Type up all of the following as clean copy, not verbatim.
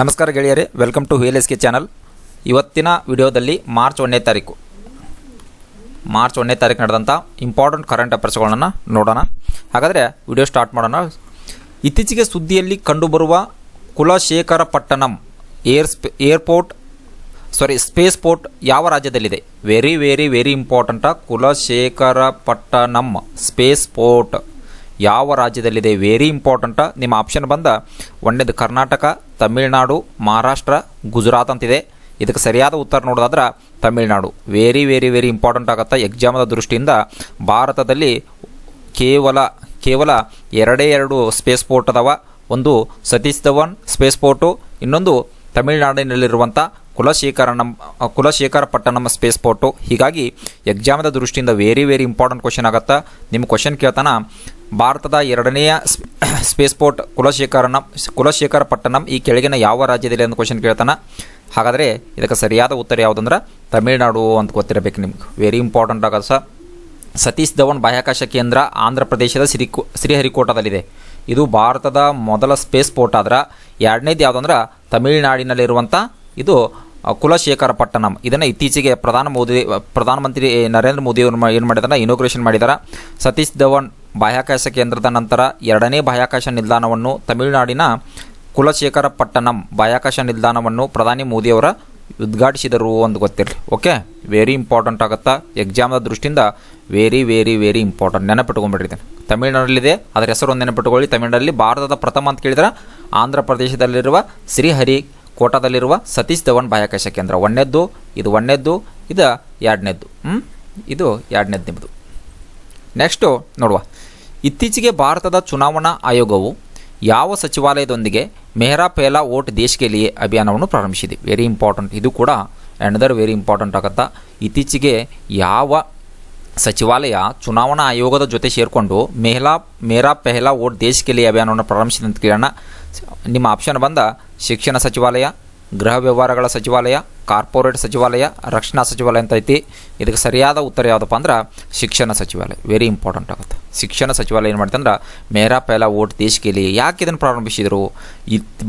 ನಮಸ್ಕಾರ ಗೆಳೆಯರೇ, welcome to VLSK channel. ಇವತ್ತಿನ ವಿಡಿಯೋದಲ್ಲಿ ಮಾರ್ಚ್ 1ನೇ ತಾರೀಕು ನಡೆದಂಥ ಇಂಪಾರ್ಟೆಂಟ್ ಕರೆಂಟ್ ಅಫೇರ್ಸ್ಗಳನ್ನು ನೋಡೋಣ. ಹಾಗಾದರೆ ವಿಡಿಯೋ ಸ್ಟಾರ್ಟ್ ಮಾಡೋಣ. ಇತ್ತೀಚೆಗೆ ಸುದ್ದಿಯಲ್ಲಿ ಕಂಡುಬರುವ ಕುಲಶೇಖರಪಟ್ಟಣಂ ಸ್ಪೇಸ್ ಪೋರ್ಟ್ ಯಾವ ರಾಜ್ಯದಲ್ಲಿದೆ? Very very very important. Kulasekarapattinam space port ಯಾವ ರಾಜ್ಯದಲ್ಲಿದೆ? Very important. ನಿಮ್ಮ ಆಪ್ಷನ್ ಬಂದ ಒಂದೇದು ಕರ್ನಾಟಕ, ತಮಿಳುನಾಡು, ಮಹಾರಾಷ್ಟ್ರ, ಗುಜರಾತ್ ಅಂತಿದೆ. ಇದಕ್ಕೆ ಸರಿಯಾದ ಉತ್ತರ ನೋಡೋದಾದ್ರೆ Tamil Nadu. Very very very important ಆಗುತ್ತೆ ಎಕ್ಸಾಮದ ದೃಷ್ಟಿಯಿಂದ. ಭಾರತದಲ್ಲಿ ಕೇವಲ ಎರಡು ಸ್ಪೇಸ್ ಪೋರ್ಟ್ ಅದಾವ. ಒಂದು ಸತೀಶ್ ಧವನ್ ಸ್ಪೇಸ್ ಪೋರ್ಟು, ಇನ್ನೊಂದು ತಮಿಳುನಾಡಿನಲ್ಲಿರುವಂಥ ಕುಲಶೇಖರಪಟ್ಟಣಂ ಸ್ಪೇಸ್ ಪೋರ್ಟು. ಹೀಗಾಗಿ ಎಕ್ಸಾಮದ ದೃಷ್ಟಿಯಿಂದ ವೆರಿ ವೆರಿ ಇಂಪಾರ್ಟೆಂಟ್ ಕ್ವಶನ್ ಆಗುತ್ತೆ. ನಿಮ್ಮ ಕ್ವಶನ್ ಕೇಳ್ತಾನ, ಭಾರತದ ಎರಡನೆಯ ಸ್ಪೇಸ್ ಪೋರ್ಟ್ ಕುಲಶೇಖರಪಟ್ಟಣಂ ಈ ಕೆಳಗಿನ ಯಾವ ರಾಜ್ಯದಲ್ಲಿ ಅಂತ ಕ್ವಶನ್ ಕೇಳ್ತಾನೆ. ಹಾಗಾದರೆ ಇದಕ್ಕೆ ಸರಿಯಾದ ಉತ್ತರ ಯಾವುದಂದ್ರೆ ತಮಿಳುನಾಡು ಅಂತ ಗೊತ್ತಿರಬೇಕು ನಿಮ್ಗೆ. ವೆರಿ ಇಂಪಾರ್ಟೆಂಟ್ ಆಗುತ್ತೆ ಸರ್. ಸತೀಶ್ ಧವನ್ ಬಾಹ್ಯಾಕಾಶ ಕೇಂದ್ರ ಆಂಧ್ರ ಪ್ರದೇಶದ ಶ್ರೀಹರಿಕೋಟದಲ್ಲಿದೆ. ಇದು ಭಾರತದ ಮೊದಲ ಸ್ಪೇಸ್ ಪೋರ್ಟ್ ಆದ್ರೆ, ಎರಡನೇದು ಯಾವುದಂದ್ರೆ ತಮಿಳುನಾಡಿನಲ್ಲಿರುವಂಥ ಇದು ಕುಲಶೇಖರಪಟ್ಟಣಂ. ಇದನ್ನು ಇತ್ತೀಚೆಗೆ ಪ್ರಧಾನಮಂತ್ರಿ ನರೇಂದ್ರ ಮೋದಿ ಅವರು ಏನು ಮಾಡಿದಾರೆ, ಇನೋಗ್ರೇಷನ್ ಮಾಡಿದ್ದಾರೆ. ಸತೀಶ್ ಧವನ್ ಬಾಹ್ಯಾಕಾಶ ಕೇಂದ್ರದ ನಂತರ ಎರಡನೇ ಬಾಹ್ಯಾಕಾಶ ನಿಲ್ದಾಣವನ್ನು ತಮಿಳುನಾಡಿನ ಕುಲಶೇಖರಪಟ್ಟಣಂ ಬಾಹ್ಯಾಕಾಶ ನಿಲ್ದಾಣವನ್ನು ಪ್ರಧಾನಿ ಮೋದಿಯವರ ಉದ್ಘಾಟಿಸಿದರು ಅಂತ ಗೊತ್ತಿರಲಿ. ಓಕೆ, ವೆರಿ ಇಂಪಾರ್ಟೆಂಟ್ ಆಗುತ್ತಾ ಎಕ್ಸಾಮ್ದ ದೃಷ್ಟಿಯಿಂದ. Very very very important. ನೆನಪಿಟ್ಕೊಂಡ್ಬಿಟ್ಟಿರ್ತೇನೆ. ತಮಿಳುನಾಡಲ್ಲಿದೆ, ಅದರ ಹೆಸರು ನೆನಪಿಟ್ಕೊಳ್ಳಿ. ತಮಿಳುನಾಡಲ್ಲಿ ಭಾರತದ ಪ್ರಥಮ ಅಂತ ಕೇಳಿದ್ರೆ ಆಂಧ್ರ ಪ್ರದೇಶದಲ್ಲಿರುವ ಶ್ರೀಹರಿಕೋಟದಲ್ಲಿರುವ ಸತೀಶ್ ಧವನ್ ಬಾಹ್ಯಾಕಾಶ ಕೇಂದ್ರ ಒಂದನೇದ್ದು, ಇದು ಎರಡನೇದ್ದು. ಇದು ಎರಡನೇದ್ದು ನಿಮ್ಮದು. ನೆಕ್ಸ್ಟು ನೋಡುವ. ಇತ್ತೀಚೆಗೆ ಭಾರತದ ಚುನಾವಣಾ ಆಯೋಗವು ಯಾವ ಸಚಿವಾಲಯದೊಂದಿಗೆ ಮೇರಾ ಪೆಹ್ಲಾ ವೋಟ್ ದೇಶ್ ಕೆ ಲಿಯೆ ಅಭಿಯಾನವನ್ನು ಪ್ರಾರಂಭಿಸಿದೆ? Very important. ಇದು ಕೂಡ ಅನದರ್ ವೆರಿ ಇಂಪಾರ್ಟೆಂಟ್ ಆಗುತ್ತಾ. ಇತ್ತೀಚೆಗೆ ಯಾವ ಸಚಿವಾಲಯ ಚುನಾವಣಾ ಆಯೋಗದ ಜೊತೆ ಸೇರಿಕೊಂಡು ಮೇರಾ ಪೆಹ್ಲಾ ವೋಟ್ ದೇಶ್ ಕೆ ಲಿಯೆ ಅಭಿಯಾನವನ್ನು ಪ್ರಾರಂಭಿಸಿದೆ ಅಂತ ಕೇಳೋಣ. ನಿಮ್ಮ ಆಪ್ಷನ್ ಬಂದ ಶಿಕ್ಷಣ ಸಚಿವಾಲಯ, ಗೃಹ ವ್ಯವಹಾರಗಳ ಸಚಿವಾಲಯ, ಕಾರ್ಪೊರೇಟ್ ಸಚಿವಾಲಯ, ರಕ್ಷಣಾ ಸಚಿವಾಲಯ ಅಂತ ಐತಿ. ಇದಕ್ಕೆ ಸರಿಯಾದ ಉತ್ತರ ಯಾವುದಪ್ಪ ಅಂದ್ರೆ ಶಿಕ್ಷಣ ಸಚಿವಾಲಯ. ವೆರಿ ಇಂಪಾರ್ಟೆಂಟ್ ಆಗುತ್ತೆ. ಶಿಕ್ಷಣ ಸಚಿವಾಲಯ ಏನು ಮಾಡ್ತಂದ್ರೆ ಮೇರಾ ಪೆಹ್ಲಾ ವೋಟ್ ದೇಶ್ ಕೆ ಲಿಯೆ ಯಾಕೆ ಇದನ್ನು ಪ್ರಾರಂಭಿಸಿದರು?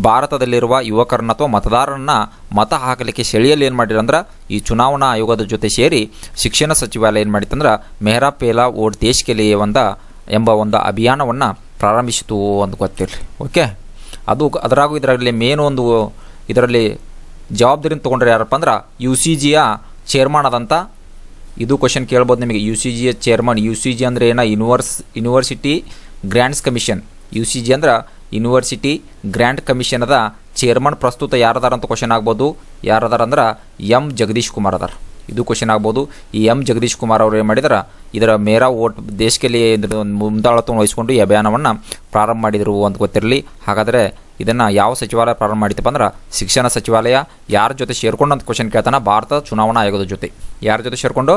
ಭಾರತದಲ್ಲಿರುವ ಯುವಕರನ್ನ ಅಥವಾ ಮತದಾರರನ್ನ ಮತ ಹಾಕಲಿಕ್ಕೆ ಸೆಳೆಯಲು ಏನು ಮಾಡಿರಂದ್ರೆ ಈ ಚುನಾವಣಾ ಆಯೋಗದ ಜೊತೆ ಸೇರಿ ಶಿಕ್ಷಣ ಸಚಿವಾಲಯ ಏನು ಮಾಡಿತ್ತಂದ್ರೆ ಮೇರಾ ಪೆಹ್ಲಾ ವೋಟ್ ದೇಶ್ ಕೆ ಲಿಯೆ ಎಂಬ ಒಂದು ಅಭಿಯಾನವನ್ನು ಪ್ರಾರಂಭಿಸಿತು ಅಂತ ಗೊತ್ತಿರಲಿ. ಓಕೆ, ಅದರಾಗೂ ಇದರಲ್ಲಿ ಮೇನ್ ಒಂದು ಇದರಲ್ಲಿ ಜವಾಬ್ದಾರಿನ ತೊಗೊಂಡ್ರೆ ಯಾರಪ್ಪ ಅಂದ್ರೆ UCGಯ ಚೇರ್ಮನ್ ಆದಂಥ, ಇದು ಕ್ವಶನ್ ಕೇಳ್ಬೋದು ನಿಮಗೆ. UCGಯ ಚೇರ್ಮನ್. UCG ಅಂದರೆ ಏನ? University grants commission. UCG ಅಂದ್ರೆ ಯೂನಿವರ್ಸಿಟಿ ಗ್ರ್ಯಾಂಟ್ ಕಮಿಷನದ ಚೇರ್ಮನ್ ಪ್ರಸ್ತುತ ಯಾರದಾರ ಅಂತ ಕ್ವಶನ್ ಆಗ್ಬೋದು. ಯಾರದಾರ ಅಂದ್ರೆ M ಜಗದೀಶ್ ಕುಮಾರ್ ಅದಾರ. ಇದು ಕ್ವಶನ್ ಆಗ್ಬೋದು. ಈ M ಜಗದೀಶ್ ಕುಮಾರ್ ಅವರು ಏನು ಮಾಡಿದಾರೆ, ಇದರ ಮೇರಾ ವೋಟ್ ದೇಶ್ ಕೆ ಲಿಯೆ ಮುಂದಾಳತ್ವವನ್ನು ವಹಿಸಿಕೊಂಡು ಈ ಅಭಿಯಾನವನ್ನು ಪ್ರಾರಂಭ ಮಾಡಿದರು ಅಂತ ಗೊತ್ತಿರಲಿ. ಹಾಗಾದರೆ ಇದನ್ನು ಯಾವ ಸಚಿವಾಲಯ ಪ್ರಾರಂಭ ಮಾಡಿತಪ್ಪ ಅಂದ್ರೆ ಶಿಕ್ಷಣ ಸಚಿವಾಲಯ. ಯಾರ ಜೊತೆ ಸೇರಿಕೊಂಡು ಅಂತ ಕ್ವಶನ್ ಕೇಳ್ತಾನೆ? ಭಾರತ ಚುನಾವಣಾ ಆಯೋಗದ ಜೊತೆ. ಯಾರ ಜೊತೆ ಸೇರಿಕೊಂಡು?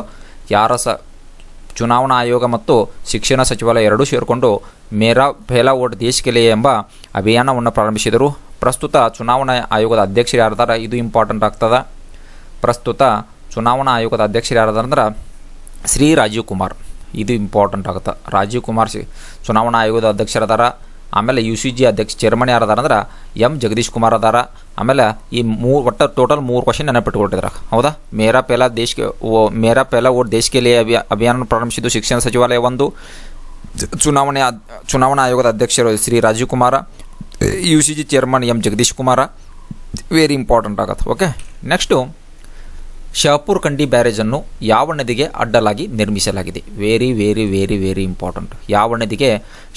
ಚುನಾವಣಾ ಆಯೋಗ ಮತ್ತು ಶಿಕ್ಷಣ ಸಚಿವಾಲಯ ಎರಡೂ ಸೇರಿಕೊಂಡು ಮೇರಾ ಪೆಹ್ಲಾ ವೋಟ್ ದೇಶ್ ಕೆ ಲಿಯೆ ಎಂಬ ಅಭಿಯಾನವನ್ನು ಪ್ರಾರಂಭಿಸಿದರು. ಪ್ರಸ್ತುತ ಚುನಾವಣಾ ಆಯೋಗದ ಅಧ್ಯಕ್ಷರು ಯಾರದಾರ? ಇದು ಇಂಪಾರ್ಟೆಂಟ್ ಆಗ್ತದೆ. ಪ್ರಸ್ತುತ ಚುನಾವಣಾ ಆಯೋಗದ ಅಧ್ಯಕ್ಷರು ಯಾರದಾರಂದ್ರೆ ಶ್ರೀ ರಾಜೀವ್ ಕುಮಾರ್. ಇದು ಇಂಪಾರ್ಟೆಂಟ್ ಆಗುತ್ತೆ. ರಾಜೀವ್ ಕುಮಾರ್ ಚುನಾವಣಾ ಆಯೋಗದ ಅಧ್ಯಕ್ಷರದಾರ. ಆಮೇಲೆ UCG ಅಧ್ಯಕ್ಷ ಚೇರ್ಮನ್ ಯಾರದಾರ ಅಂದ್ರೆ M ಜಗದೀಶ್ ಕುಮಾರ್ ಅದಾರ. ಆಮೇಲೆ ಈ ಟೋಟಲ್ 3 ಕ್ವಶನ್ ನೆನಪಿಟ್ಕೊಟ್ಟಿದ್ದಾರೆ. ಹೌದಾ? ಮೇರಾ ಪೆಹ್ಲಾ ವೋಟ್ ದೇಶ್ ಕೆ ಲಿಯೆ ಅಭಿಯಾನ ಪ್ರಾರಂಭಿಸಿದ್ದು ಶಿಕ್ಷಣ ಸಚಿವಾಲಯ ಒಂದು, ಚುನಾವಣಾ ಆಯೋಗದ ಅಧ್ಯಕ್ಷರು Shri Rajeev Kumar, UCG chairman M Jagadish Kumar. Very important ಆಗುತ್ತೆ. ಓಕೆ, ನೆಕ್ಸ್ಟು ಶಹಪುರ್ ಕಂಡಿ ಬ್ಯಾರೇಜನ್ನು ಯಾವ ನದಿಗೆ ಅಡ್ಡಲಾಗಿ ನಿರ್ಮಿಸಲಾಗಿದೆ? Very very very very important. ಯಾವ ನದಿಗೆ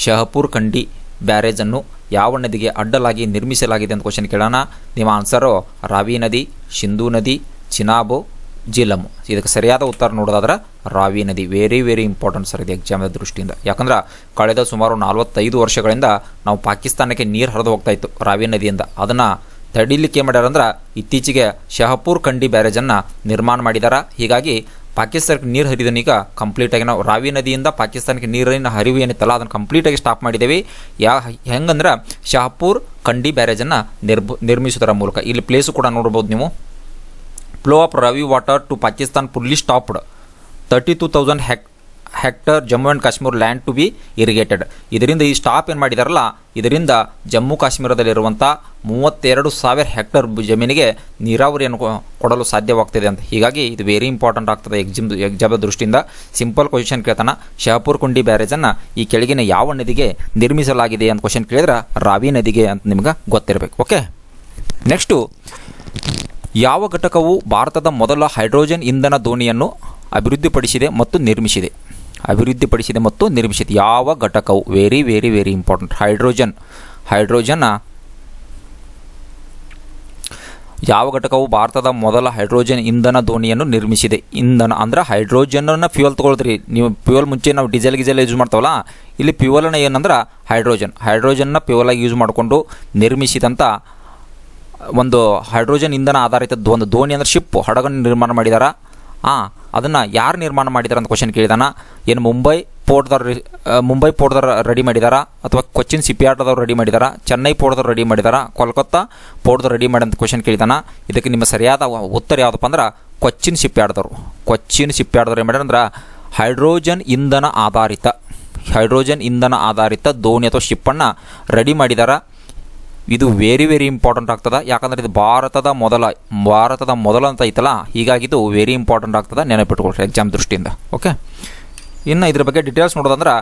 ಶಹಪುರ್ ಕಂಡಿ ಬ್ಯಾರೇಜನ್ನು ಯಾವ ನದಿಗೆ ಅಡ್ಡಲಾಗಿ ನಿರ್ಮಿಸಲಾಗಿದೆ ಅಂತ ಕ್ವಶನ್ ಕೇಳೋಣ. ನಿಮ್ಮ ಆನ್ಸರು ರಾವಿ ನದಿ, ಸಿಂಧೂ ನದಿ, ಚಿನಾಬು, ಜಿಲಮು. ಇದಕ್ಕೆ ಸರಿಯಾದ ಉತ್ತರ ನೋಡೋದಾದ್ರೆ ರಾವಿ ನದಿ. ವೆರಿ ವೆರಿ ಇಂಪಾರ್ಟೆಂಟ್ ಸರ್ ಇದು ಎಕ್ಸಾಮದ ದೃಷ್ಟಿಯಿಂದ. ಯಾಕಂದ್ರೆ ಕಳೆದ ಸುಮಾರು 45 ವರ್ಷಗಳಿಂದ ನಾವು ಪಾಕಿಸ್ತಾನಕ್ಕೆ ನೀರು ಹರಿದು ಹೋಗ್ತಾ ಇತ್ತು ರಾವಿ ನದಿಯಿಂದ. ಅದನ್ನು ತಡಿಲಿಕ್ಕೆ ಮಾಡ್ಯಾರಂದ್ರೆ ಇತ್ತೀಚೆಗೆ ಶಹಪುರ್ ಕಂಡಿ ಬ್ಯಾರೇಜನ್ನು ನಿರ್ಮಾಣ ಮಾಡಿದ್ದಾರೆ. ಹೀಗಾಗಿ ಪಾಕಿಸ್ತಾನಕ್ಕೆ ನೀರು ಹರಿದನೀಗ ಕಂಪ್ಲೀಟಾಗಿ ನಾವು ರಾವಿ ನದಿಯಿಂದ ಪಾಕಿಸ್ತಾನಕ್ಕೆ ನೀರಿನ ಹರಿವು ಏನಿತ್ತಲ್ಲ ಅದನ್ನು ಕಂಪ್ಲೀಟಾಗಿ ಸ್ಟಾಪ್ ಮಾಡಿದ್ದೇವೆ. ಹೆಂಗಂದ್ರೆ ಶಹಪುರ್ ಕಂಡಿ ಬ್ಯಾರೇಜನ್ನು ನಿರ್ಮಿಸೋದರ ಮೂಲಕ. ಇಲ್ಲಿ ಪ್ಲೇಸು ಕೂಡ ನೋಡ್ಬೋದು ನೀವು. Flow of Ravi water to Pakistan fully stopped. 32,000 hectare Jammu and Kashmir land to be irrigated. ಇದರಿಂದ ಈ ಸ್ಟಾಪ್ ಏನು ಮಾಡಿದಾರಲ್ಲ, ಇದರಿಂದ ಜಮ್ಮು ಕಾಶ್ಮೀರದಲ್ಲಿರುವಂಥ 32,000 ಹೆಕ್ಟರ್ ಜಮೀನಿಗೆ ನೀರಾವರಿಯನ್ನು ಕೊಡಲು ಸಾಧ್ಯವಾಗ್ತಿದೆ ಅಂತ. ಹೀಗಾಗಿ ಇದು ವೆರಿ ಇಂಪಾರ್ಟೆಂಟ್ ಆಗ್ತದೆ ಎಕ್ಸಾಮ್ ದೃಷ್ಟಿಯಿಂದ. ಸಿಂಪಲ್ ಕ್ವಶನ್ ಕೇಳ್ತಾನೆ, ಶಹಪುರ್ ಕುಂಡಿ ಬ್ಯಾರೇಜನ್ನು ಈ ಕೆಳಗಿನ ಯಾವ ನದಿಗೆ ನಿರ್ಮಿಸಲಾಗಿದೆ ಅಂತ ಕ್ವಶನ್ ಕೇಳಿದ್ರೆ ರಾವಿ ನದಿಗೆ ಅಂತ ನಿಮ್ಗೆ ಗೊತ್ತಿರಬೇಕು. ಓಕೆ, ನೆಕ್ಸ್ಟು, ಯಾವ ಘಟಕವು ಭಾರತದ ಮೊದಲ ಹೈಡ್ರೋಜನ್ ಇಂಧನ ದೋಣಿಯನ್ನು ಅಭಿವೃದ್ಧಿಪಡಿಸಿದೆ ಮತ್ತು ನಿರ್ಮಿಸಿದೆ? ಯಾವ ಘಟಕವು? Very very very important. Hydrogen ಯಾವ ಘಟಕವು ಭಾರತದ ಮೊದಲ ಹೈಡ್ರೋಜನ್ ಇಂಧನ ದೋಣಿಯನ್ನು ನಿರ್ಮಿಸಿದೆ? ಇಂಧನ ಅಂದ್ರೆ ಹೈಡ್ರೋಜನ್ನ ಫ್ಯೂಯಲ್ ತೊಗೊಳ್ತೀರಿ ನೀವು. ಫ್ಯೂಯಲ್ ಮುಂಚೆ ನಾವು ಡೀಸೆಲ್ ಯೂಸ್ ಮಾಡ್ತಾವಲ್ಲ, ಇಲ್ಲಿ ಫ್ಯೂಯಲ್ನ ಏನಂದ್ರೆ ಹೈಡ್ರೋಜನ್ನ ಫ್ಯೂಯಲಾಗಿ ಯೂಸ್ ಮಾಡಿಕೊಂಡು ನಿರ್ಮಿಸಿದಂಥ ಒಂದು ಹೈಡ್ರೋಜನ್ ಇಂಧನ ಆಧಾರಿತ ಒಂದು ದೋಣಿ ಅಂದರೆ ಶಿಪ್, ಹಡಗನ್ನು ನಿರ್ಮಾಣ ಮಾಡಿದಾರ. ಅದನ್ನು ಯಾರು ನಿರ್ಮಾಣ ಮಾಡಿದಾರೆ ಅಂತ ಕ್ವಶನ್ ಕೇಳಿದಾನ. ಏನು ಮುಂಬೈ ಪೋರ್ಟ್ದವ್ರು ರೆಡಿ ಮಾಡಿದಾರ, ಅಥವಾ ಕೊಚ್ಚಿನ್ ಶಿಪ್ಯಾರ್ಡ್ದವ್ರು ರೆಡಿ ಮಾಡಿದಾರ, ಚೆನ್ನೈ ಪೋರ್ಟ್ದವ್ರು ರೆಡಿ ಮಾಡಿದಾರ, ಕೋಲ್ಕತ್ತಾ ಪೋರ್ಟ್ದವ್ರು ರೆಡಿ ಮಾಡಿ ಅಂತ ಕ್ವಶನ್ ಕೇಳಿದಾನ. ಇದಕ್ಕೆ ನಿಮ್ಮ ಸರಿಯಾದ ಉತ್ತರ ಯಾವುದಪ್ಪ ಅಂದ್ರೆ ಕೊಚ್ಚಿನ್ ಶಿಪ್ಯಾರ್ಡ್ದವ್ರು ಏನು ಮಾಡ್ಯಾರ ಅಂದ್ರೆ ಹೈಡ್ರೋಜನ್ ಇಂಧನ ಆಧಾರಿತ ದೋಣಿ ಅಥವಾ ಶಿಪ್ಪನ್ನು ರೆಡಿ ಮಾಡಿದಾರ. ಇದು ವೆರಿ ವೆರಿ ಇಂಪಾರ್ಟೆಂಟ್ ಆಗ್ತದೆ, ಯಾಕಂದರೆ ಇದು ಭಾರತದ ಮೊದಲ ಅಂತ ಐತಲ್ಲ, ಹೀಗಾಗಿ ಇದು ವೆರಿ ಇಂಪಾರ್ಟೆಂಟ್ ಆಗ್ತದೆ, ನೆನಪಿಟ್ಕೊಳ್ರಿ ಎಕ್ಸಾಮ್ ದೃಷ್ಟಿಯಿಂದ. ಓಕೆ, ಇನ್ನು ಇದ್ರ ಬಗ್ಗೆ ಡೀಟೇಲ್ಸ್ ನೋಡೋದಂದ್ರೆ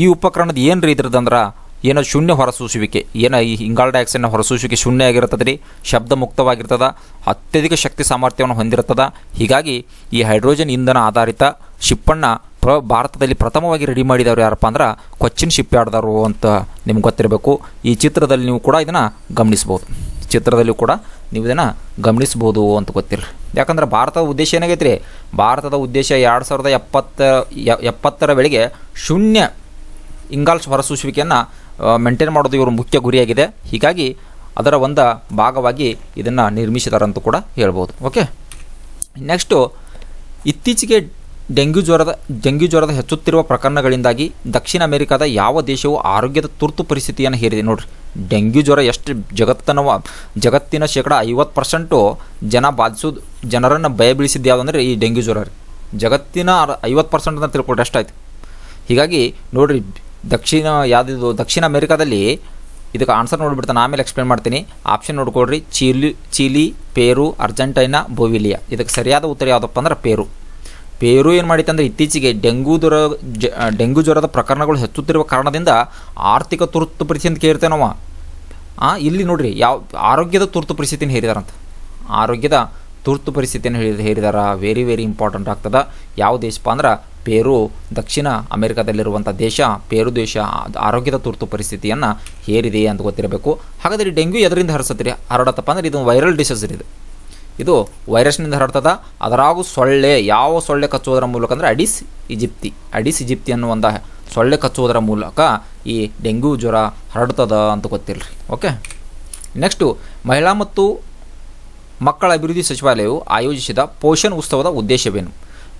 ಈ ಉಪಕರಣದ ಏನು ರೀ ಇದ್ರದಂದ್ರೆ ಏನೋ ಶೂನ್ಯ ಹೊರಸೂಸುವಿಕೆ, ಏನೋ ಈ ಇಂಗಾಲ ಡೈಆಕ್ಸೈಡ್ನ ಹೊರಸೂಸುವಿಕೆ ಶೂನ್ಯ ಆಗಿರ್ತದೆ ರೀ, ಶಬ್ದ ಮುಕ್ತವಾಗಿರ್ತದೆ, ಅತ್ಯಧಿಕ ಶಕ್ತಿ ಸಾಮರ್ಥ್ಯವನ್ನು ಹೊಂದಿರುತ್ತದೆ. ಹೀಗಾಗಿ ಈ ಹೈಡ್ರೋಜನ್ ಇಂಧನ ಆಧಾರಿತ ಶಿಪ್ಪನ್ನು ಭಾರತದಲ್ಲಿ ಪ್ರಥಮವಾಗಿ ರೆಡಿ ಮಾಡಿದವರು ಯಾರಪ್ಪ ಅಂದ್ರೆ ಕೊಚ್ಚಿನ್ ಶಿಪ್ಯಾರ್ಡ್ದವರು ಅಂತ ನಿಮ್ಗೆ ಗೊತ್ತಿರಬೇಕು. ಈ ಚಿತ್ರದಲ್ಲಿ ನೀವು ಕೂಡ ಇದನ್ನು ಗಮನಿಸ್ಬೋದು ಅಂತ ಗೊತ್ತಿರಲಿ. ಯಾಕಂದ್ರೆ ಭಾರತದ ಉದ್ದೇಶ ಏನಾಗೈತೆ ರೀ, ಭಾರತದ ಉದ್ದೇಶ 2070 ವೇಳೆಗೆ ಶೂನ್ಯ ಇಂಗಾಲ ಹೊರಸೂಸುವಿಕೆಯನ್ನು ಮೇಂಟೈನ್ ಮಾಡೋದು ಇವರು ಮುಖ್ಯ ಗುರಿಯಾಗಿದೆ. ಹೀಗಾಗಿ ಅದರ ಒಂದು ಭಾಗವಾಗಿ ಇದನ್ನು ನಿರ್ಮಿಸಿದಾರಂತೂ ಕೂಡ ಹೇಳ್ಬೋದು. ಓಕೆ, ನೆಕ್ಸ್ಟು, ಇತ್ತೀಚೆಗೆ ಡೆಂಗ್ಯೂ ಜ್ವರದ ಹೆಚ್ಚುತ್ತಿರುವ ಪ್ರಕರಣಗಳಿಂದಾಗಿ ದಕ್ಷಿಣ ಅಮೆರಿಕದ ಯಾವ ದೇಶವು ಆರೋಗ್ಯದ ತುರ್ತು ಪರಿಸ್ಥಿತಿಯನ್ನು ಹೇರಿದೆ? ನೋಡಿರಿ, ಡೆಂಗ್ಯೂ ಜ್ವರ ಎಷ್ಟು ಜಗತ್ತಿನ 50% ಜನರನ್ನು ಭಯ ಬೀಳಿಸಿದ್ದು ಯಾವುದಂದ್ರೆ ಈ ಡೆಂಗ್ಯೂ ಜ್ವರ ರೀ. ಜಗತ್ತಿನ 50% ಅಂತ ತಿಳ್ಕೊಳ್ರಿ ಎಷ್ಟಾಯ್ತು. ಹೀಗಾಗಿ ನೋಡಿರಿ, ದಕ್ಷಿಣ ಅಮೆರಿಕಾದಲ್ಲಿ ಇದಕ್ಕೆ ಆನ್ಸರ್ ನೋಡಿಬಿಡ್ತಾನೆ, ಆಮೇಲೆ ಎಕ್ಸ್ಪ್ಲೇನ್ ಮಾಡ್ತೀನಿ. ಆಪ್ಷನ್ ನೋಡ್ಕೊಳ್ರಿ, ಚಿಲಿ, ಪೇರು, ಅರ್ಜೆಂಟೈನಾ, ಬೊವಿಲಿಯಾ. ಇದಕ್ಕೆ ಸರಿಯಾದ ಉತ್ತರ ಯಾವುದಪ್ಪ ಅಂದ್ರೆ ಪೇರು ಏನು ಮಾಡಿತ್ತು ಅಂದರೆ ಇತ್ತೀಚೆಗೆ ಡೆಂಗ್ಯೂ ಜ್ವರದ ಪ್ರಕರಣಗಳು ಹೆಚ್ಚುತ್ತಿರುವ ಕಾರಣದಿಂದ ಆರ್ಥಿಕ ತುರ್ತು ಪರಿಸ್ಥಿತಿ ಅಂತ ಕೇಳ್ತೇವೆ ನಾವು. ಇಲ್ಲಿ ನೋಡಿರಿ, ಆರೋಗ್ಯದ ತುರ್ತು ಪರಿಸ್ಥಿತಿನ ಹೇರಿದಾರಂತ. ಆರೋಗ್ಯದ ತುರ್ತು ಪರಿಸ್ಥಿತಿಯನ್ನು ಹೇರಿದಾರ. ವೆರಿ ವೆರಿ ಇಂಪಾರ್ಟೆಂಟ್ ಆಗ್ತದೆ. ಯಾವ ದೇಶಪ್ಪ ಅಂದ್ರೆ ಪೇರು, ದಕ್ಷಿಣ ಅಮೆರಿಕಾದಲ್ಲಿರುವಂಥ ಪೇರು ದೇಶ ಆರೋಗ್ಯದ ತುರ್ತು ಪರಿಸ್ಥಿತಿಯನ್ನು ಹೇರಿದೆ ಅಂತ ಗೊತ್ತಿರಬೇಕು. ಹಾಗಾದರೆ ಡೆಂಗ್ಯೂ ಎದರಿಂದ ಹರಡತ್ತಪ್ಪ ಅಂದ್ರೆ ಇದು ವೈರಲ್ ಡಿಸೀಸ್ ಇದು ವೈರಸ್ನಿಂದ ಹರಡ್ತದ. ಅದರಾಗೂ ಯಾವ ಸೊಳ್ಳೆ ಕಚ್ಚುವುದರ ಮೂಲಕ ಅಂದರೆ ಅಡಿಸ್ ಈಜಿಪ್ತಿ ಅನ್ನೋ ಒಂದು ಸೊಳ್ಳೆ ಕಚ್ಚುವುದರ ಮೂಲಕ ಈ ಡೆಂಗ್ಯೂ ಜ್ವರ ಹರಡ್ತದ ಅಂತ ಗೊತ್ತಿಲ್ಲರಿ. ಓಕೆ, ನೆಕ್ಸ್ಟು, ಮಹಿಳಾ ಮತ್ತು ಮಕ್ಕಳ ಅಭಿವೃದ್ಧಿ ಸಚಿವಾಲಯವು ಆಯೋಜಿಸಿದ ಪೋಷಣ್ ಉತ್ಸವದ ಉದ್ದೇಶವೇನು?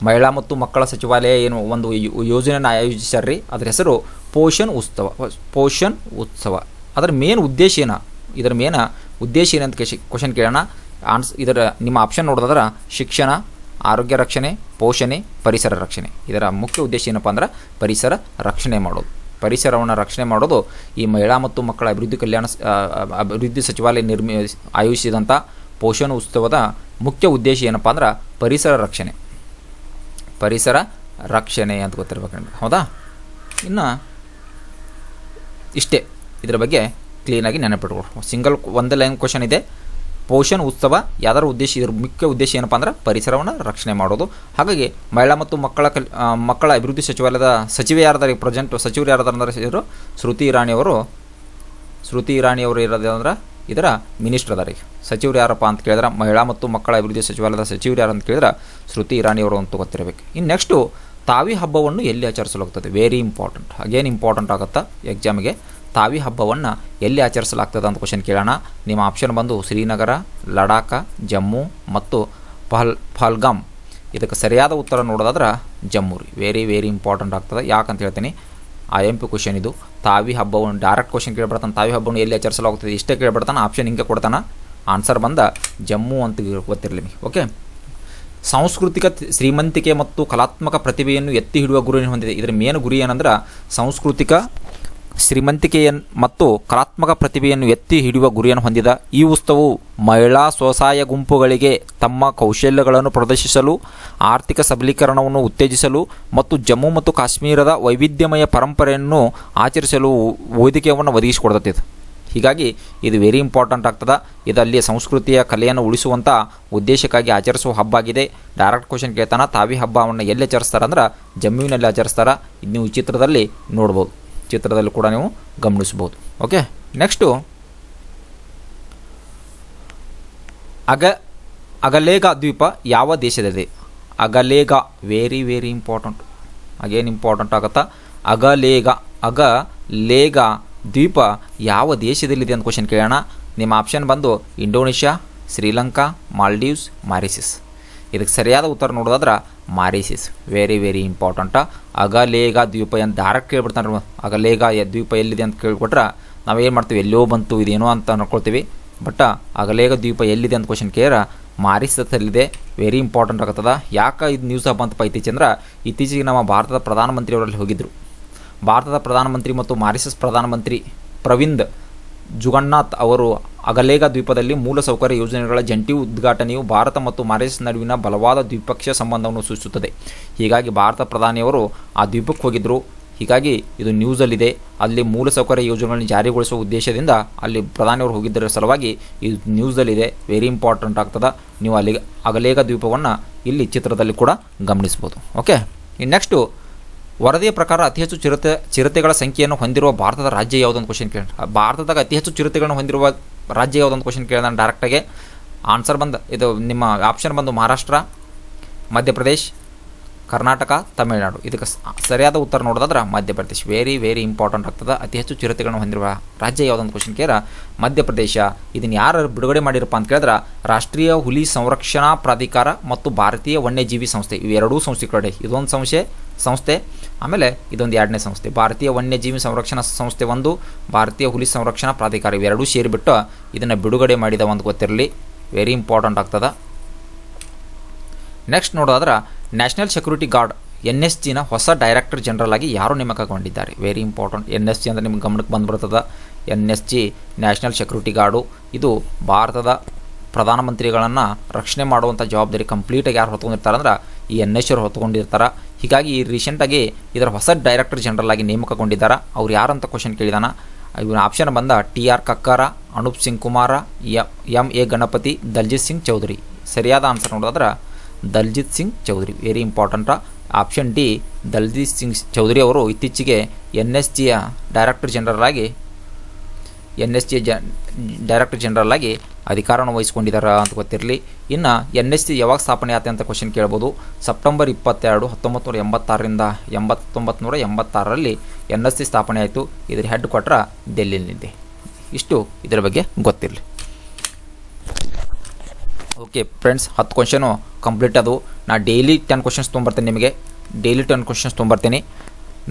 ಮಹಿಳಾ ಮತ್ತು ಮಕ್ಕಳ ಸಚಿವಾಲಯ ಏನು ಒಂದು ಯೋಜನೆಯನ್ನು ಆಯೋಜಿಸ್ಯಾರ್ರಿ, ಅದರ ಹೆಸರು ಪೋಷಣ್ ಉತ್ಸವ. ಅದರ ಮೇನ್ ಉದ್ದೇಶ ಏನಂತ ಕ್ವಶನ್ ಕೇಳೋಣ. ಇದರ ನಿಮ್ಮ ಆಪ್ಷನ್ ನೋಡೋದಾದ್ರೆ ಶಿಕ್ಷಣ, ಆರೋಗ್ಯ ರಕ್ಷಣೆ, ಪೋಷಣೆ, ಪರಿಸರ ರಕ್ಷಣೆ. ಇದರ ಮುಖ್ಯ ಉದ್ದೇಶ ಏನಪ್ಪ ಅಂದ್ರೆ ಪರಿಸರವನ್ನು ರಕ್ಷಣೆ ಮಾಡೋದು. ಈ ಮಹಿಳಾ ಮತ್ತು ಮಕ್ಕಳ ಅಭಿವೃದ್ಧಿ ಸಚಿವಾಲಯ ಆಯೋಜಿಸಿದಂಥ ಪೋಷಣ್ ಉತ್ಸವದ ಮುಖ್ಯ ಉದ್ದೇಶ ಏನಪ್ಪ ಅಂದ್ರೆ ಪರಿಸರ ರಕ್ಷಣೆ ಅಂತ ಗೊತ್ತಿರಬೇಕಂದ್ರೆ. ಹೌದಾ, ಇನ್ನು ಇಷ್ಟೇ. ಇದರ ಬಗ್ಗೆ ಕ್ಲೀನಾಗಿ ನೆನಪಿಟ್ಕೊಳ್ಳಿ. ಒಂದು ಲೈನ್ ಕ್ವಶನ್ ಇದೆ. ಪೋಷಣ್ ಉತ್ಸವ ಯಾವ್ದಾರ ಉದ್ದೇಶ, ಇದರ ಮುಖ್ಯ ಉದ್ದೇಶ ಏನಪ್ಪ ಅಂದ್ರೆ ಪರಿಸರವನ್ನು ರಕ್ಷಣೆ ಮಾಡೋದು. ಹಾಗಾಗಿ ಮಹಿಳಾ ಮತ್ತು ಮಕ್ಕಳ ಅಭಿವೃದ್ಧಿ ಸಚಿವಾಲಯದ ಸಚಿವರು ಯಾರ್ದಾರೆ ಇವರು ಸ್ಮೃತಿ ಇರಾನಿಯವರು ಇರೋದಂದ್ರೆ ಇದರ ಮಿನಿಸ್ಟರ್ ಅದಾರ. ಸಚಿವರು ಯಾರಪ್ಪ ಅಂತ ಕೇಳಿದ್ರೆ ಮಹಿಳಾ ಮತ್ತು ಮಕ್ಕಳ ಅಭಿವೃದ್ಧಿ ಸಚಿವಾಲಯದ ಸಚಿವರು ಯಾರು ಅಂತ ಕೇಳಿದ್ರೆ ಸ್ಮೃತಿ ಇರಾನಿಯವರು ಅಂತ ಗೊತ್ತಿರಬೇಕು. ಇನ್ನು ನೆಕ್ಸ್ಟು, ತಾವಿ ಹಬ್ಬವನ್ನು ಎಲ್ಲಿ ಆಚರಿಸಲಾಗ್ತದೆ? ವೆರಿ ಇಂಪಾರ್ಟೆಂಟ್, ಅಗೇನ್ ಇಂಪಾರ್ಟೆಂಟ್ ಆಗುತ್ತಾ ಎಕ್ಸಾಮಿಗೆ. ತಾವಿ ಹಬ್ಬವನ್ನು ಎಲ್ಲಿ ಆಚರಿಸಲಾಗ್ತದೆ ಅಂತ ಕ್ವಶನ್ ಕೇಳೋಣ. ನಿಮ್ಮ ಆಪ್ಷನ್ ಬಂದು ಶ್ರೀನಗರ, ಲಡಾಖ, ಜಮ್ಮು ಮತ್ತು ಪಹಲ್ಗಾಮ್. ಇದಕ್ಕೆ ಸರಿಯಾದ ಉತ್ತರ ನೋಡೋದಾದ್ರೆ ಜಮ್ಮು ರೀ. ವೆರಿ ವೆರಿ ಇಂಪಾರ್ಟೆಂಟ್ ಆಗ್ತದೆ. ಯಾಕಂತ ಹೇಳ್ತೀನಿ, IMP ಕ್ವಶನ್ ಇದು. ತಾವಿ ಹಬ್ಬವನ್ನು ಡೈರೆಕ್ಟ್ ಕ್ವಶನ್ ಕೇಳ್ಬಿಡ್ತಾನೆ, ತಾವಿ ಹಬ್ಬವನ್ನು ಎಲ್ಲಿ ಆಚರಿಸಲಾಗುತ್ತದೆ ಇಷ್ಟೇ ಕೇಳ್ಬಿಡ್ತಾನೆ, ಆಪ್ಷನ್ ಹಿಂಗೆ ಕೊಡ್ತಾನೆ. ಆನ್ಸರ್ ಬಂದ ಜಮ್ಮು ಅಂತ ಗೊತ್ತಿರಲಿ. ಓಕೆ, ಸಾಂಸ್ಕೃತಿಕ ಶ್ರೀಮಂತಿಕೆ ಮತ್ತು ಕಲಾತ್ಮಕ ಪ್ರತಿಭೆಯನ್ನು ಎತ್ತಿ ಹಿಡಿಯುವ ಗುರಿಯನ್ನು ಹೊಂದಿದೆ. ಇದರ ಮೇನ್ ಗುರಿ ಏನಂದ್ರೆ ಸಾಂಸ್ಕೃತಿಕ ಶ್ರೀಮಂತಿಕೆಯನ್ನು ಮತ್ತು ಕಲಾತ್ಮಕ ಪ್ರತಿಭೆಯನ್ನು ಎತ್ತಿ ಹಿಡಿಯುವ ಗುರಿಯನ್ನು ಹೊಂದಿದ ಈ ಉತ್ಸವವು ಮಹಿಳಾ ಸ್ವಸಹಾಯ ಗುಂಪುಗಳಿಗೆ ತಮ್ಮ ಕೌಶಲ್ಯಗಳನ್ನು ಪ್ರದರ್ಶಿಸಲು, ಆರ್ಥಿಕ ಸಬಲೀಕರಣವನ್ನು ಉತ್ತೇಜಿಸಲು ಮತ್ತು ಜಮ್ಮು ಮತ್ತು ಕಾಶ್ಮೀರದ ವೈವಿಧ್ಯಮಯ ಪರಂಪರೆಯನ್ನು ಆಚರಿಸಲು ವೇದಿಕೆಯನ್ನು ಒದಗಿಸಿಕೊಡ್ತದೆ. ಹೀಗಾಗಿ ಇದು ವೆರಿ ಇಂಪಾರ್ಟೆಂಟ್ ಆಗ್ತದೆ. ಇದರಲ್ಲಿ ಸಂಸ್ಕೃತಿಯ ಕಲೆಯನ್ನು ಉಳಿಸುವಂಥ ಉದ್ದೇಶಕ್ಕಾಗಿ ಆಚರಿಸುವ ಹಬ್ಬ ಆಗಿದೆ. ಡೈರೆಕ್ಟ್ ಕ್ವಶನ್ ಕೇಳ್ತಾನೆ, ತಾವಿ ಹಬ್ಬವನ್ನು ಎಲ್ಲಿ ಆಚರಿಸ್ತಾರೆ ಅಂದ್ರೆ ಜಮ್ಮುವಿನಲ್ಲಿ ಆಚರಿಸ್ತಾರೆ. ಇದು ನೀವು ಚಿತ್ರದಲ್ಲಿ ನೋಡ್ಬೋದು, ಚಿತ್ರದಲ್ಲಿ ಕೂಡ ನೀವು ಗಮನಿಸ್ಬೋದು. ಓಕೆ, ನೆಕ್ಸ್ಟು ಅಗಲೇಗ ದ್ವೀಪ ಯಾವ ದೇಶದಲ್ಲಿದೆ? Agalega very very important, again important ಆಗುತ್ತಾ. ಅಗಲೇಗ ದ್ವೀಪ ಯಾವ ದೇಶದಲ್ಲಿದೆ ಅಂತ ಕ್ವಶನ್ ಕೇಳೋಣ. ನಿಮ್ಮ ಆಪ್ಷನ್ ಬಂದು ಇಂಡೋನೇಷ್ಯಾ, ಶ್ರೀಲಂಕಾ, ಮಾಲ್ಡೀವ್ಸ್, ಮಾರಿಷಸ್. ಇದಕ್ಕೆ ಸರಿಯಾದ ಉತ್ತರ ನೋಡೋದಾದ್ರೆ ಮಾರಿಷಸ್. Very very important. ಅಗಲೇಗ ದ್ವೀಪ ಅಂತ ಡೈರೆಕ್ಟ್ ಕೇಳ್ಬಿಡ್ತಾನೆ. ಅಗಲೇಗ ದ್ವೀಪ ಎಲ್ಲಿದೆ ಅಂತ ಕೇಳ್ಕೊಟ್ರೆ ನಾವೇನು ಮಾಡ್ತೀವಿ, ಎಲ್ಲೋ ಬಂತು ಇದೇನೋ ಅಂತ ಅನ್ಕೊಳ್ತೀವಿ. ಬಟ್ ಅಗಲೇಗ ದ್ವೀಪ ಎಲ್ಲಿದೆ ಅಂತ ಕ್ವಶನ್ ಕೇಳಿದ್ರೆ ಮಾರಿಷಸಲ್ಲಿದೆ. ವೆರಿ ಇಂಪಾರ್ಟೆಂಟ್ ಆಗ್ತದೆ. ಯಾಕೆ ಇದು ನ್ಯೂಸ್ ಬಂತಪ್ಪ ಇತ್ತೀಚೆಗೆ ಇತ್ತೀಚೆಗೆ ನಮ್ಮ ಭಾರತದ ಪ್ರಧಾನಮಂತ್ರಿ ಅವರಲ್ಲಿ ಹೋಗಿದ್ದರು. ಭಾರತದ ಪ್ರಧಾನಮಂತ್ರಿ ಮತ್ತು ಮಾರಿಷಸ್ ಪ್ರಧಾನಮಂತ್ರಿ ಪ್ರವಿಂದ್ ಜುಗನ್ನಾಥ್ ಅವರು ಅಗಲೇಗ ದ್ವೀಪದಲ್ಲಿ ಮೂಲಸೌಕರ್ಯ ಯೋಜನೆಗಳ ಜಂಟಿ ಉದ್ಘಾಟನೆಯು ಭಾರತ ಮತ್ತು ಮಾರಿಷಸ್ ನಡುವಿನ ಬಲವಾದ ದ್ವಿಪಕ್ಷೀಯ ಸಂಬಂಧವನ್ನು ಸೂಚಿಸುತ್ತದೆ. ಹೀಗಾಗಿ ಭಾರತ ಪ್ರಧಾನಿಯವರು ಆ ದ್ವೀಪಕ್ಕೆ ಹೋಗಿದ್ದರು. ಹೀಗಾಗಿ ಇದು ನ್ಯೂಸಲ್ಲಿದೆ. ಅಲ್ಲಿ ಮೂಲಸೌಕರ್ಯ ಯೋಜನೆಗಳನ್ನು ಜಾರಿಗೊಳಿಸುವ ಉದ್ದೇಶದಿಂದ ಅಲ್ಲಿ ಪ್ರಧಾನಿಯವರು ಹೋಗಿದ್ದರ ಸಲುವಾಗಿ ಇದು ನ್ಯೂಸಲ್ಲಿದೆ. ವೆರಿ ಇಂಪಾರ್ಟೆಂಟ್ ಆಗ್ತದೆ. ನೀವು ಅಲ್ಲಿ ಅಗಲೇಗ ದ್ವೀಪವನ್ನು ಇಲ್ಲಿ ಚಿತ್ರದಲ್ಲಿ ಕೂಡ ಗಮನಿಸ್ಬೋದು. ಓಕೆ, ಇನ್ನು ನೆಕ್ಸ್ಟು ವರದಿಯ ಪ್ರಕಾರ ಅತಿ ಹೆಚ್ಚು ಚಿರತೆಗಳ ಸಂಖ್ಯೆಯನ್ನು ಹೊಂದಿರುವ ಭಾರತದ ರಾಜ್ಯ ಯಾವುದೊಂದು ಕ್ವಶನ್ ಕೇಳಿ. ಭಾರತದಾಗ ಅತಿ ಹೆಚ್ಚು ಚಿರತೆಗಳನ್ನು ಹೊಂದಿರುವ ರಾಜ್ಯ ಯಾವುದೊಂದು ಕ್ವಶನ್ ಕೇಳಿದ ಡೈರೆಕ್ಟಾಗಿ ಆನ್ಸರ್ ಬಂದು ಇದು ನಿಮ್ಮ ಆಪ್ಷನ್ ಬಂದು ಮಹಾರಾಷ್ಟ್ರ, ಮಧ್ಯಪ್ರದೇಶ್, ಕರ್ನಾಟಕ, ತಮಿಳುನಾಡು. ಇದಕ್ಕೆ ಸರಿಯಾದ ಉತ್ತರ ನೋಡೋದಾದ್ರೆ ಮಧ್ಯಪ್ರದೇಶ್. ವೆರಿ ವೆರಿ ಇಂಪಾರ್ಟೆಂಟ್ ಆಗ್ತದೆ. ಅತಿ ಹೆಚ್ಚು ಚಿರತೆಗಳನ್ನು ಹೊಂದಿರುವ ರಾಜ್ಯ ಯಾವುದೊಂದು ಕ್ವಶನ್ ಕೇಳಿದ್ರೆ ಮಧ್ಯಪ್ರದೇಶ. ಇದನ್ನು ಯಾರು ಬಿಡುಗಡೆ ಮಾಡಿರಪ್ಪ ಅಂತ ಕೇಳಿದ್ರೆ ರಾಷ್ಟ್ರೀಯ ಹುಲಿ ಸಂರಕ್ಷಣಾ ಪ್ರಾಧಿಕಾರ ಮತ್ತು ಭಾರತೀಯ ವನ್ಯಜೀವಿ ಸಂಸ್ಥೆ. ಇವೆರಡೂ ಸಂಸ್ಥೆಗಳೇ. ಇದೊಂದು ಸಂಸ್ಥೆ ಆಮೇಲೆ ಇದೊಂದು ಎರಡನೇ ಸಂಸ್ಥೆ. ಭಾರತೀಯ ವನ್ಯಜೀವಿ ಸಂರಕ್ಷಣಾ ಸಂಸ್ಥೆ ಒಂದು, ಭಾರತೀಯ ಹುಲಿ ಸಂರಕ್ಷಣಾ ಪ್ರಾಧಿಕಾರ ಇವೆರಡೂ ಸೇರಿಬಿಟ್ಟು ಇದನ್ನು ಬಿಡುಗಡೆ ಮಾಡಿದ ಒಂದು ಗೊತ್ತಿರಲಿ. ವೆರಿ ಇಂಪಾರ್ಟೆಂಟ್ ಆಗ್ತದೆ. ನೆಕ್ಸ್ಟ್ ನೋಡೋದಾದ್ರೆ ನ್ಯಾಷನಲ್ ಸೆಕ್ಯೂರಿಟಿ ಗಾರ್ಡ್ NSGನ ಹೊಸ ಡೈರೆಕ್ಟರ್ ಜನರಲ್ ಆಗಿ ಯಾರು ನೇಮಕಗೊಂಡಿದ್ದಾರೆ? Very important. NSG ಅಂದರೆ ನಿಮ್ಗೆ ಗಮನಕ್ಕೆ ಬಂದುಬಿಡ್ತದೆ. NSG ನ್ಯಾಷನಲ್ ಸೆಕ್ಯೂರಿಟಿ ಗಾರ್ಡು ಇದು ಭಾರತದ ಪ್ರಧಾನಮಂತ್ರಿಗಳನ್ನು ರಕ್ಷಣೆ ಮಾಡುವಂಥ ಜವಾಬ್ದಾರಿ ಕಂಪ್ಲೀಟಾಗಿ ಯಾರು ಹೊತ್ಕೊಂಡಿರ್ತಾರೆ ಅಂದ್ರೆ ಈ NSG ಅವರು ಹೊತ್ಕೊಂಡಿರ್ತಾರೆ. ಹೀಗಾಗಿ ರೀಸೆಂಟಾಗಿ ಇದರ ಹೊಸ ಡೈರೆಕ್ಟರ್ ಜನರಲ್ ಆಗಿ ನೇಮಕಗೊಂಡಿದ್ದಾರೆ. ಅವ್ರು ಯಾರಂತ ಕ್ವಶನ್ ಕೇಳಿದಾನ. ಇವನ ಆಪ್ಷನ್ ಬಂದ TR ಕಕ್ಕಾರ, ಅನೂಪ್ ಸಿಂಗ್ ಕುಮಾರ, MA ಗಣಪತಿ, ದಲ್ಜಿತ್ ಸಿಂಗ್ ಚೌಧರಿ. ಸರಿಯಾದ ಆನ್ಸರ್ ನೋಡೋದ್ರೆ Daljit Singh Chaudhary. Very important. Option D Daljit Singh Chaudhary ಅವರು ಇತ್ತೀಚೆಗೆ NSGಯ ಡೈರೆಕ್ಟರ್ ಜನರಲ್ ಆಗಿ ಅಧಿಕಾರವನ್ನು ವಹಿಸ್ಕೊಂಡಿದ್ದಾರೆ ಅಂತ ಗೊತ್ತಿರಲಿ. ಇನ್ನು NSG ಯಾವಾಗ ಸ್ಥಾಪನೆ ಆಯ್ತು ಅಂತ ಕ್ವಶನ್ ಕೇಳ್ಬೋದು. ಸೆಪ್ಟೆಂಬರ್ 22, 1986 NSG ಸ್ಥಾಪನೆ ಆಯಿತು. ಇದರ ಹೆಡ್ ಕ್ವಾರ್ಟರ್ ಡೆಲ್ಲಿಯಲ್ಲಿದೆ. ಇಷ್ಟು ಇದರ ಬಗ್ಗೆ ಗೊತ್ತಿರಲಿ. ಓಕೆ ಫ್ರೆಂಡ್ಸ್, 10 ಕ್ವಶನು ಕಂಪ್ಲೀಟ್ ಅದು. ನಾನು ಡೈಲಿ 10 ಕ್ವಶನ್ಸ್ ತೊಗೊಂಬರ್ತೀನಿ. ನಿಮಗೆ ಡೈಲಿ 10 ಕ್ವಶನ್ಸ್ ತೊಗೊಂಬರ್ತೀನಿ.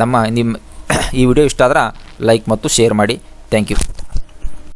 ನಿಮ್ಮ ಈ ವಿಡಿಯೋ ಇಷ್ಟ ಆದ್ರೆ ಲೈಕ್ ಮತ್ತು ಶೇರ್ ಮಾಡಿ. Thank you.